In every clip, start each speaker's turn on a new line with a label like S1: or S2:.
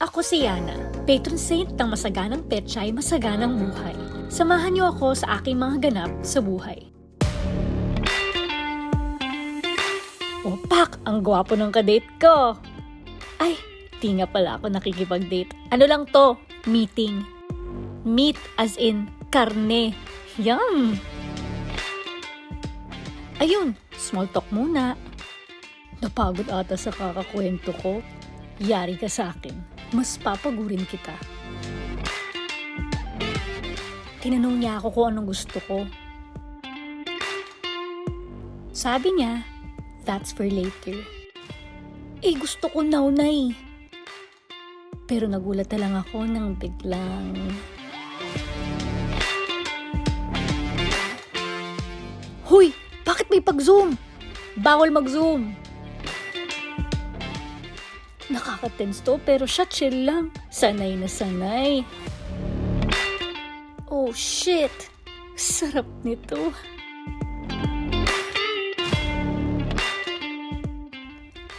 S1: Ako si Yana, patron saint ng masaganang petsa ay masaganang buhay. Samahan niyo ako sa aking mga ganap sa buhay. Opak! Ang gwapo ng kadate ko! Ay, di nga pala ako nakikipag-date. Ano lang to? Meeting. Meat as in karne. Yum! Ayun, small talk muna. Napagod ata sa kakakwento ko. Yari ka sa akin. Mas papagurin kita. Tinanong niya ako kung anong gusto ko. Sabi niya, that's for later. Eh, gusto ko now na eh. Pero nagulat na lang ako nang biglang... Hoy! Bakit may pag-zoom? Bawal mag-zoom. Nakaka-tense to pero siya chill lang. Sanay na sanay. Oh shit! Sarap nito.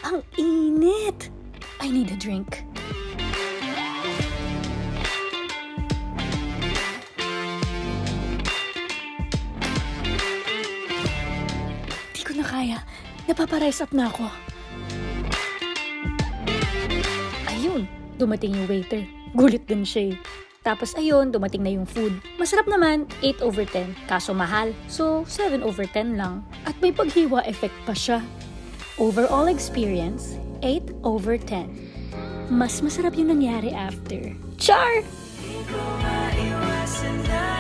S1: Ang init! I need a drink. Di ko na kaya. Napaparise up na ako. Ayun, dumating yung waiter. Gulit din siya eh. Tapos ayun, dumating na yung food. Masarap naman, 8/10. Kaso mahal, so 7/10 lang. At may paghiwa effect pa siya. Overall experience, 8/10. Mas masarap yung nangyari after. Char! Di ko maiwasan na